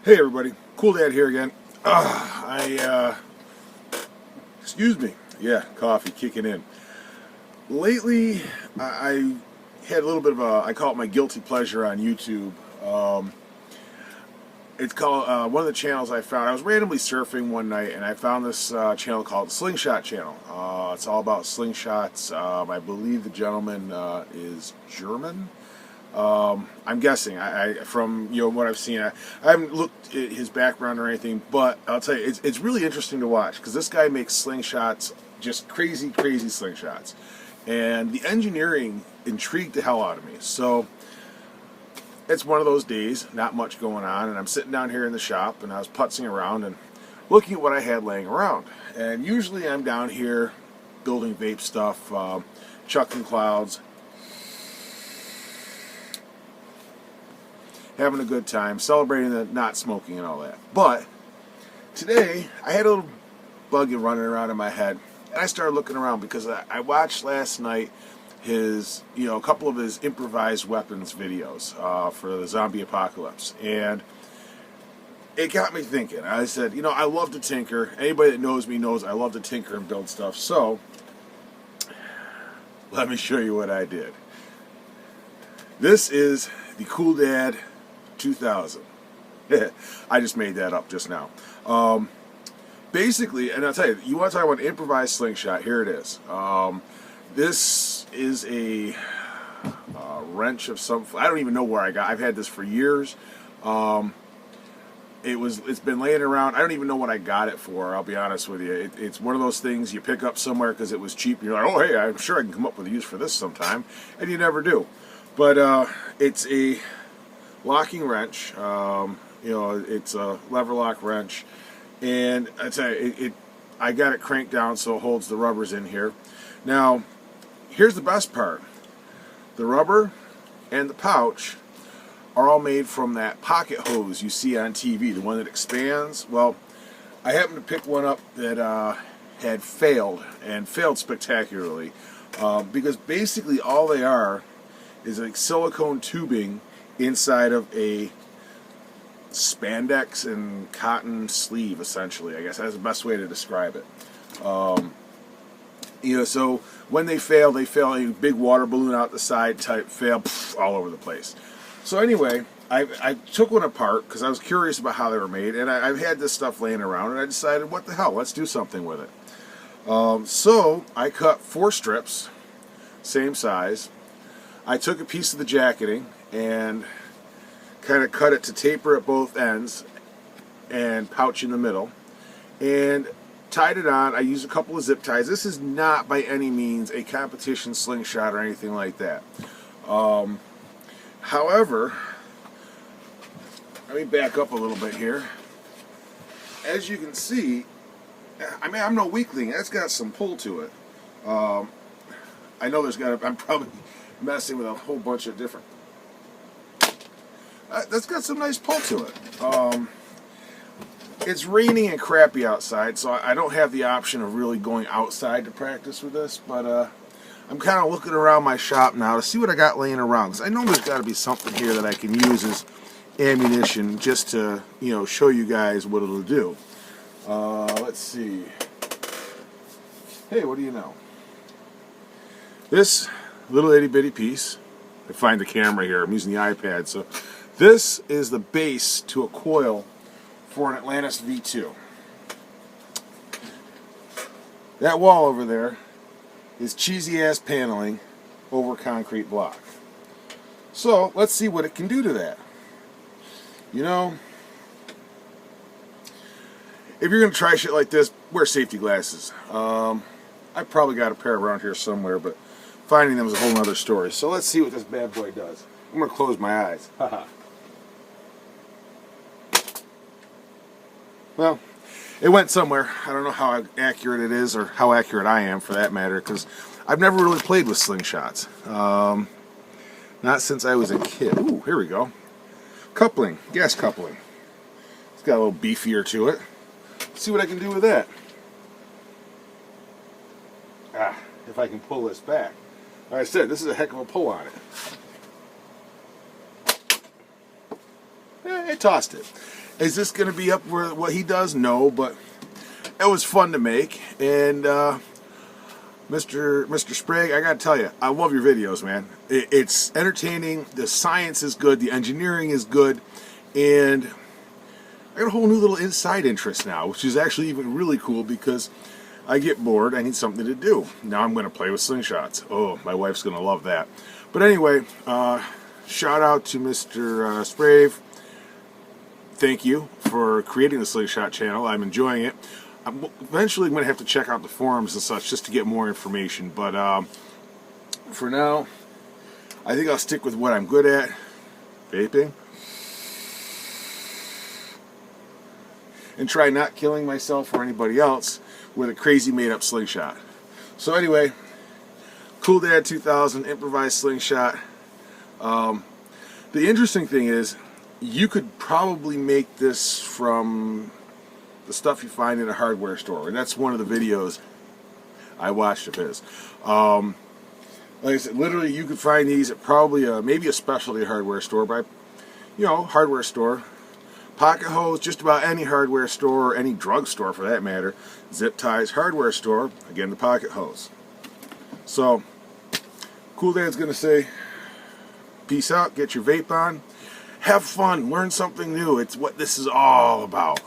Hey everybody, Cool Dad here again. Excuse me. Yeah, coffee kicking in. Lately, I had a little bit of I call it my guilty pleasure on YouTube. It's called, one of the channels I found, I was randomly surfing one night and I found this channel called Slingshot Channel. It's all about slingshots. I believe the gentleman is German. I'm guessing. I from what I've seen, I haven't looked at his background or anything, but I'll tell you, it's really interesting to watch because this guy makes slingshots, just crazy slingshots, and the engineering intrigued the hell out of me. So it's one of those days, not much going on, and I'm sitting down here in the shop, and I was putzing around and looking at what I had laying around. And usually I'm down here building vape stuff, chucking clouds, having a good time, celebrating the not smoking and all that. But today, I had a little bug running around in my head, and I started looking around because I watched last night his, a couple of his improvised weapons videos for the zombie apocalypse, and it got me thinking. I said, I love to tinker. Anybody that knows me knows I love to tinker and build stuff. So let me show you what I did. This is the Cool Dad 2000. I just made that up just now. Basically, and I'll tell you, you want to talk about an improvised slingshot, here it is. This is a wrench of some, I don't even know where I got. I've had this for years. It's been laying around. I don't even know what I got it for, I'll be honest with you. It's one of those things you pick up somewhere because it was cheap and you're like, oh hey, I'm sure I can come up with a use for this sometime, and you never do. But it's a locking wrench. It's a lever lock wrench, and I tell you, I got it cranked down so it holds the rubbers in here. Now, here's the best part: the rubber and the pouch are all made from that pocket hose you see on TV, the one that expands. Well, I happened to pick one up that had failed, and failed spectacularly, because basically all they are is like silicone tubing inside of a spandex and cotton sleeve, essentially. I guess that's the best way to describe it. So when they fail a big water balloon out the side type fail, all over the place. So anyway, I took one apart because I was curious about how they were made, and I've had this stuff laying around, and I decided, what the hell, let's do something with it. So I cut 4 strips, same size. I took a piece of the jacketing and kind of cut it to taper at both ends and pouch in the middle, and tied it on. I used a couple of zip ties. This is not by any means a competition slingshot or anything like that. However, let me back up a little bit here. As you can see, I'm no weakling. That's got some pull to it. I know I'm probably messing with a whole bunch of different. That's got some nice pull to it. It's raining and crappy outside, so I don't have the option of really going outside to practice with this, but I'm kind of looking around my shop now to see what I got laying around, because I know there's got to be something here that I can use as ammunition just to, show you guys what it'll do. Let's see. Hey, what do you know? This little itty bitty piece, I find the camera here, I'm using the iPad, so this is the base to a coil for an Atlantis V2. That wall over there is cheesy ass paneling over concrete block. So let's see what it can do to that. If you're going to try shit like this, wear safety glasses. I probably got a pair around here somewhere, but finding them is a whole other story. So let's see what this bad boy does. I'm going to close my eyes. Well, it went somewhere. I don't know how accurate it is, or how accurate I am for that matter, because I've never really played with slingshots. Not since I was a kid. Ooh, here we go. Coupling, gas coupling. It's got a little beefier to it. Let's see what I can do with that. If I can pull this back. Like I said, this is a heck of a pull on it. I tossed it. Is this going to be up where what he does? No, but it was fun to make. And Mr. Sprague, I got to tell you, I love your videos, man. It's entertaining. The science is good. The engineering is good. And I got a whole new little inside interest now, which is actually even really cool because I get bored. I need something to do. Now I'm going to play with slingshots. Oh, my wife's going to love that. But anyway, shout out to Mr. Sprague. Thank you for creating the Slingshot Channel. I'm enjoying it. I'm eventually going to have to check out the forums and such just to get more information. But for now, I think I'll stick with what I'm good at. Vaping. And try not killing myself or anybody else with a crazy made-up slingshot. So anyway, Cool Dad 2000 improvised slingshot. The interesting thing is, you could probably make this from the stuff you find in a hardware store, and that's one of the videos I watched of his. Like I said, literally you could find these at probably maybe a specialty hardware store, but hardware store, pocket hose, just about any hardware store, or any drugstore for that matter, zip ties, hardware store, again the pocket hose. So, Cool Dad's gonna say, peace out, get your vape on. Have fun, learn something new. It's what this is all about.